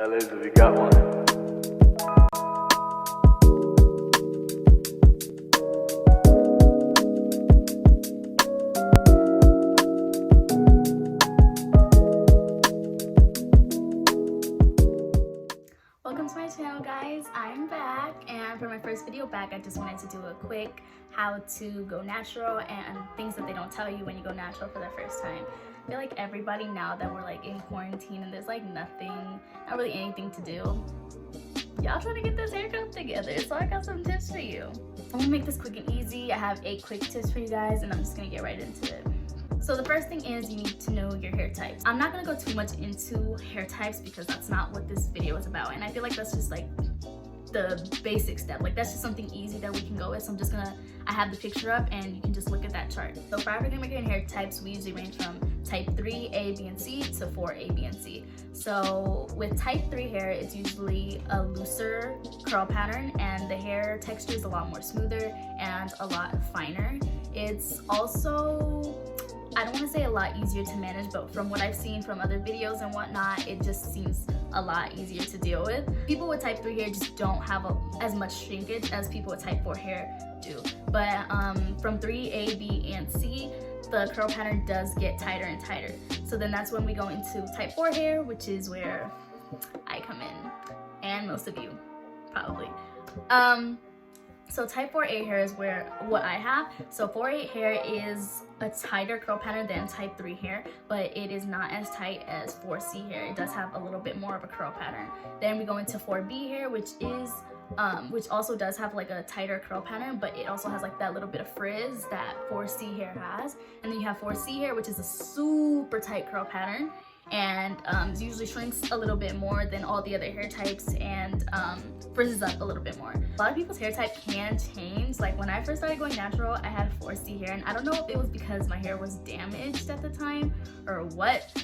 Liz, we got one. Welcome to my channel, guys. I'm back, and for my first video back, I just wanted to do a quick how to go natural and things that they don't tell you when you go natural for the first time. I feel like everybody, now that we're like in quarantine and there's like not really anything to do, y'all trying to get this haircut together, so I got some tips for you. I'm gonna make this quick and easy. I have 8 quick tips for you guys, and I'm just gonna get right into it. So the first thing is you need to know your hair types. I'm not gonna go too much into hair types because that's not what this video is about, and I feel like that's just like the basic step. Like that's just something easy that we can go with. So I have the picture up and you can just look at that chart. So for African American hair types, we usually range from type 3 A, B, and C to 4 A, B, and C. So with type 3 hair, it's usually a looser curl pattern, and the hair texture is a lot more smoother and a lot finer. It's also, I don't want to say a lot easier to manage, but from what I've seen from other videos and whatnot, it just seems a lot easier to deal with. People with type 3 hair just don't have as much shrinkage as people with type 4 hair do. But from 3A, B, and C, the curl pattern does get tighter and tighter. So then that's when we go into type 4 hair, which is where I come in, and most of you probably. So type 4A hair is what I have. So 4A hair is a tighter curl pattern than type 3 hair, but it is not as tight as 4C hair. It does have a little bit more of a curl pattern. Then we go into 4B hair, which also does have like a tighter curl pattern, but it also has like that little bit of frizz that 4C hair has. And then you have 4C hair, which is a super tight curl pattern, and usually shrinks a little bit more than all the other hair types, and frizzes up a little bit more. A lot of people's hair type can change. Like when I first started going natural, I had 4C hair, and I don't know if it was because my hair was damaged at the time or what,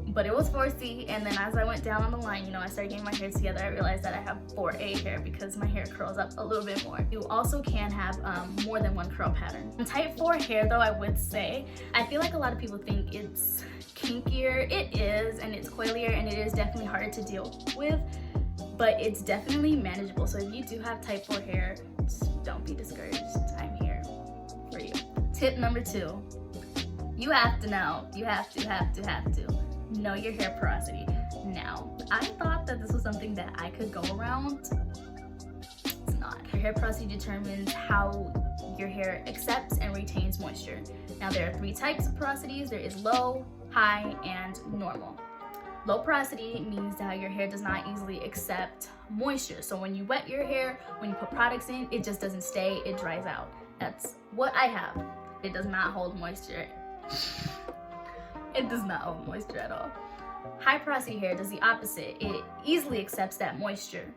but it was 4C. And then as I went down on the line, you know, I started getting my hair together, I realized that I have 4A hair because my hair curls up a little bit more. You also can have more than one curl pattern. In type 4 hair though, I would say, I feel like a lot of people think it's kinkier. It is, and it's coilier, and it is definitely harder to deal with, but it's definitely manageable. So if you do have type 4 hair, just don't be discouraged. I'm here for you. Tip number 2, you have to know, you have to know your hair porosity. Now, I thought that this was something that I could go around. It's not. Your hair porosity determines how your hair accepts and retains moisture. Now, there are 3 types of porosities. There is low, high, and normal. Low porosity means that your hair does not easily accept moisture. So when you wet your hair, when you put products in, it just doesn't stay, it dries out. That's what I have. It does not hold moisture. It does not hold moisture at all. High porosity hair does the opposite. It easily accepts that moisture,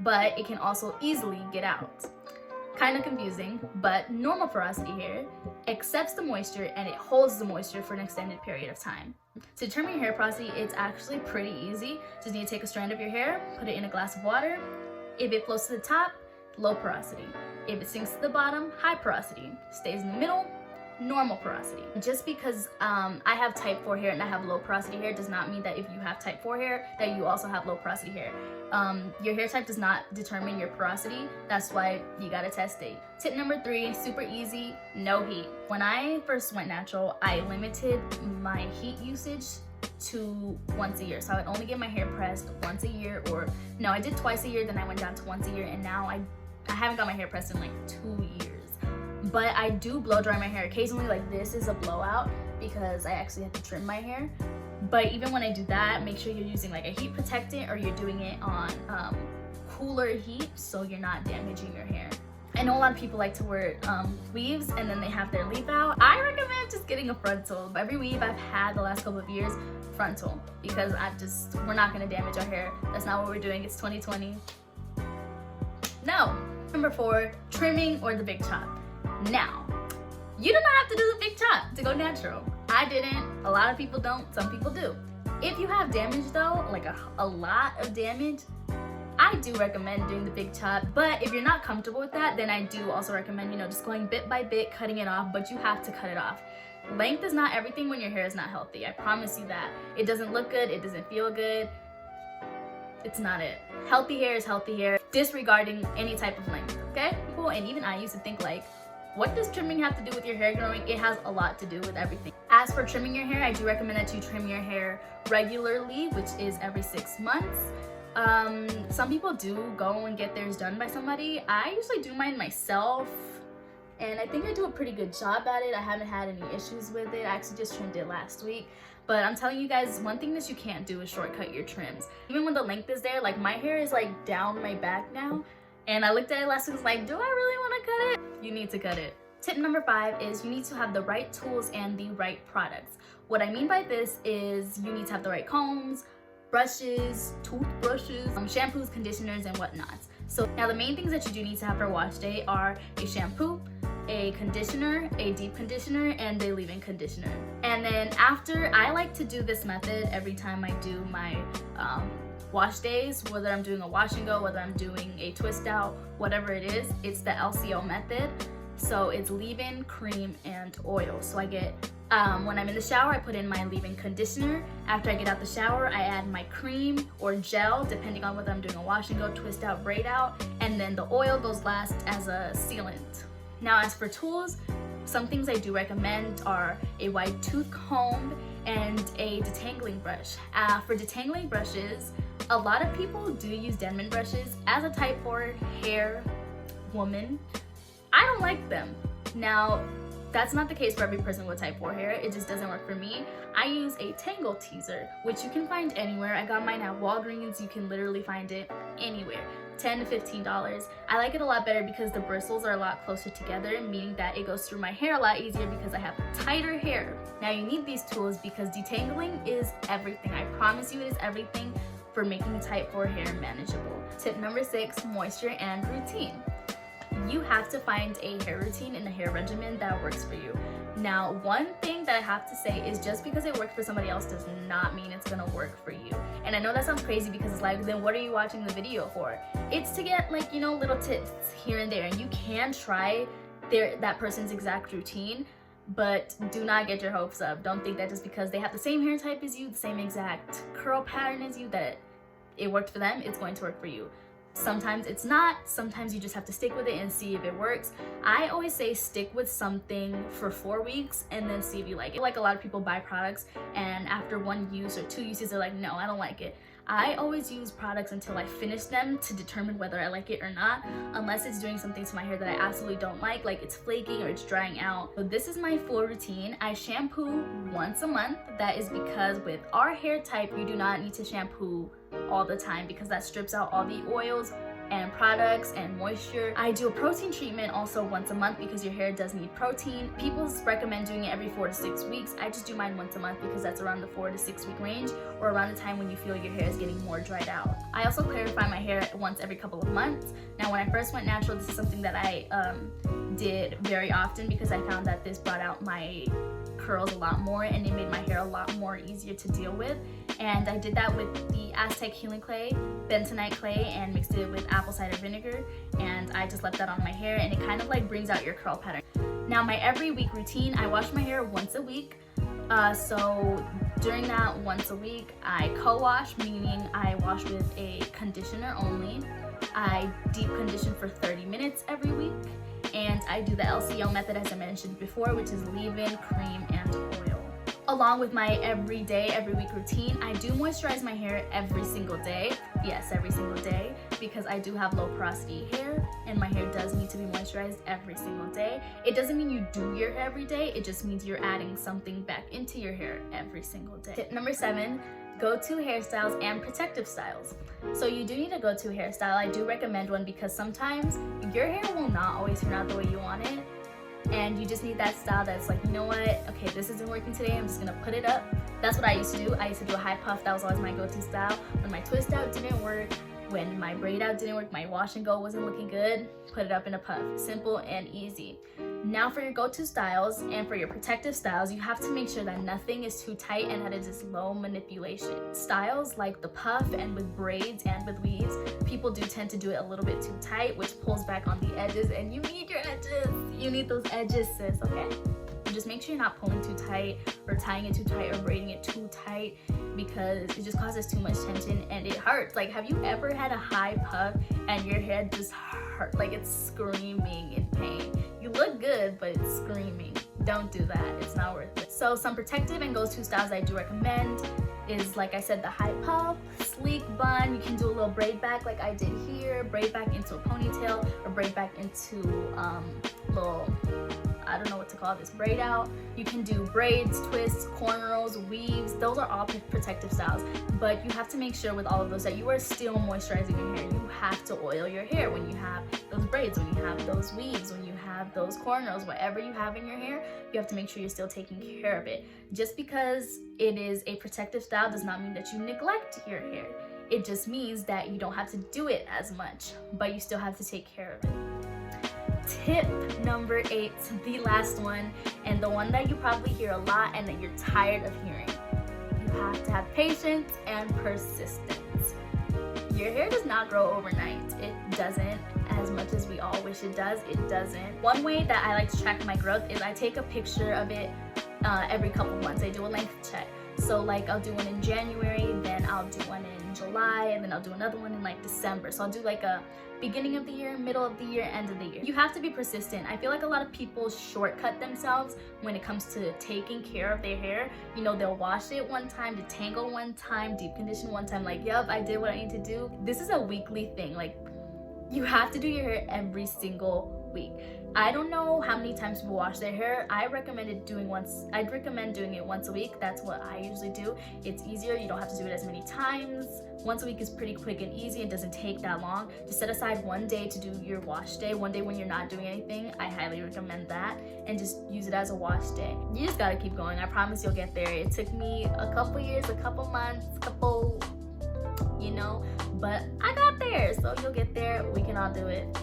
but it can also easily get out. Kind of confusing, but normal porosity hair accepts the moisture and it holds the moisture for an extended period of time. To determine your hair porosity, it's actually pretty easy. Just need to take a strand of your hair, put it in a glass of water. If it floats to the top, low porosity. If it sinks to the bottom, high porosity. Stays in the middle, normal porosity. Just because I have type 4 hair and I have low porosity hair does not mean that if you have type 4 hair that you also have low porosity hair. Your hair type does not determine your porosity. That's why you gotta test it. Tip number 3, super easy, no heat. When I first went natural, I limited my heat usage to once a year. So I would only get my hair pressed once a year, or no, I did twice a year, then I went down to once a year, and now I haven't got my hair pressed in like 2 years. But I do blow dry my hair occasionally. Like this is a blowout because I actually have to trim my hair. But even when I do that, make sure you're using like a heat protectant, or you're doing it on cooler heat so you're not damaging your hair. I know a lot of people like to wear weaves and then they have their leaf out. I recommend just getting a frontal. Every weave I've had the last couple of years, frontal, because we're not gonna damage our hair. That's not what we're doing. It's 2020. No. Number 4, trimming or the big chop. Now, you do not have to do the big chop to go natural. I didn't, a lot of people don't, some people do. If you have damage though, like a lot of damage, I do recommend doing the big chop. But if you're not comfortable with that, then I do also recommend, you know, just going bit by bit, cutting it off, but you have to cut it off. Length is not everything when your hair is not healthy. I promise you that. It doesn't look good, it doesn't feel good. it's not it. Healthy hair is healthy hair, disregarding any type of length, okay? Cool. And even I used to think like, what does trimming have to do with your hair growing? It has a lot to do with everything. As for trimming your hair, I do recommend that you trim your hair regularly, which is every 6 months. Some people do go and get theirs done by somebody. I usually do mine myself, and I think I do a pretty good job at it. I haven't had any issues with it. I actually just trimmed it last week. But I'm telling you guys, one thing that you can't do is shortcut your trims. Even when the length is there, like my hair is like down my back now, and I looked at it last week and was like, do I really want to cut it? You need to cut it. Tip number 5 is you need to have the right tools and the right products. What I mean by this is you need to have the right combs, brushes, toothbrushes, shampoos, conditioners, and whatnot. So now the main things that you do need to have for wash day are a shampoo, a conditioner, a deep conditioner, and a leave-in conditioner. And then after, I like to do this method every time I do my wash days, whether I'm doing a wash and go, whether I'm doing a twist out, whatever it is, it's the LCO method. So it's leave-in, cream, and oil. So I get, when I'm in the shower, I put in my leave-in conditioner. After I get out the shower, I add my cream or gel, depending on whether I'm doing a wash and go, twist out, braid out, and then the oil goes last as a sealant. Now, as for tools, some things I do recommend are a wide tooth comb and a detangling brush. For detangling brushes, a lot of people do use Denman brushes. As a type 4 hair woman, I don't like them. Now, that's not the case for every person with type 4 hair. It just doesn't work for me. I use a Tangle Teezer, which you can find anywhere. I got mine at Walgreens. You can literally find it anywhere. $10 to $15. I like it a lot better because the bristles are a lot closer together, meaning that it goes through my hair a lot easier because I have tighter hair. Now you need these tools because detangling is everything. I promise you it is everything for making type 4 hair manageable. Tip number 6, moisture and routine. You have to find a hair routine and a hair regimen that works for you. Now, one thing that I have to say is just because it worked for somebody else does not mean it's gonna work for you. And I know that sounds crazy because it's like, then what are you watching the video for? It's to get like, you know, little tips here and there. And you can try that person's exact routine, but do not get your hopes up. Don't think that just because they have the same hair type as you, the same exact curl pattern as you, that it worked for them, it's going to work for you. Sometimes it's not. Sometimes you just have to stick with it and see if it works. I always say stick with something for 4 weeks and then see if you like it. Like a lot of people buy products and after 1 use or 2 uses, they're like, no, I don't like it. I always use products until I finish them to determine whether I like it or not, unless it's doing something to my hair that I absolutely don't like it's flaking or it's drying out. So this is my full routine. I shampoo once a month. That is because with our hair type, you do not need to shampoo all the time because that strips out all the oils and products and moisture. I do a protein treatment also once a month because your hair does need protein. People recommend doing it every 4 to 6 weeks. I just do mine once a month because that's around the 4 to 6 week range, or around the time when you feel your hair is getting more dried out. I also clarify my hair once every couple of months. Now, when I first went natural, this is something that I did very often because I found that this brought out my curls a lot more and it made my hair a lot more easier to deal with. And I did that with the Aztec Healing Clay, bentonite clay, and mixed it with apple cider vinegar, and I just left that on my hair and it kind of like brings out your curl pattern. Now, my every week routine, I wash my hair once a week. So during that once a week, I co-wash, meaning I wash with a conditioner only. I deep condition for 30 minutes every week, and I do the LCO method as I mentioned before, which is leave-in, cream, and oil. Along with my every week routine, I do moisturize my hair every single day. Yes, every single day, because I do have low porosity hair and my hair does need to be moisturized every single day. It doesn't mean you do your hair every day, it just means you're adding something back into your hair every single day. Tip number 7, go-to hairstyles and protective styles. So you do need a go-to hairstyle. I do recommend one because sometimes your hair will not always turn out the way you want it, and you just need that style that's like, you know what, okay, this isn't working today, I'm just gonna put it up. That's what I used to do. I used to do a high puff. That was always my go-to style. When my twist out didn't work, when my braid out didn't work, my wash and go wasn't looking good, put it up in a puff. Simple and easy. Now for your go-to styles and for your protective styles, you have to make sure that nothing is too tight and that it is low manipulation. Styles like the puff and with braids and with weaves, people do tend to do it a little bit too tight, which pulls back on the edges, and you need your edges. You need those edges, sis, okay? just make sure you're not pulling too tight or tying it too tight or braiding it too tight, because it just causes too much tension and it hurts. Like, have you ever had a high puff and your head just hurt, like it's screaming in pain? You look good, but it's screaming. Don't do that, it's not worth it. So some protective and go-to styles I do recommend is, like I said, the high puff, sleek bun. You can do a little braid back like I did here, braid back into a ponytail, or braid back into little, I don't know what to call this, braid out. You can do braids, twists, cornrows, weaves. Those are all protective styles, but you have to make sure with all of those that you are still moisturizing your hair. You have to oil your hair when you have those braids, when you have those weaves, when you have those cornrows, whatever you have in your hair, you have to make sure you're still taking care of it. Just because it is a protective style does not mean that you neglect your hair. It just means that you don't have to do it as much, but you still have to take care of it. Tip number 8, the last one, and the one that you probably hear a lot and that you're tired of hearing. You have to have patience and persistence. Your hair does not grow overnight. It doesn't, as much as we all wish it does, it doesn't. One way that I like to track my growth is I take a picture of it every couple months. I do a length check. So like I'll do one in January, then I'll do one in July, and then I'll do another one in like December. So I'll do like a beginning of the year, middle of the year, end of the year. You have to be persistent. I feel like a lot of people shortcut themselves when it comes to taking care of their hair. You know, they'll wash it one time, detangle one time, deep condition one time, like, yep, I did what I need to do. This is a weekly thing. Like, you have to do your hair every single week. I don't know how many times people wash their hair. I'd recommend doing it once a week. That's what I usually do. It's easier. You don't have to do it as many times. Once a week is pretty quick and easy. It doesn't take that long. Just set aside one day to do your wash day. One day when you're not doing anything. I highly recommend that. And just use it as a wash day. You just gotta keep going. I promise you'll get there. It took me a couple years, a couple months, you know, but I got there. So you'll get there. We can all do it.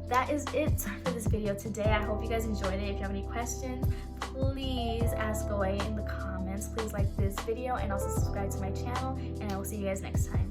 That is it for this video today. I hope you guys enjoyed it. If you have any questions, please ask away in the comments. Please like this video and also subscribe to my channel, and I will see you guys next time.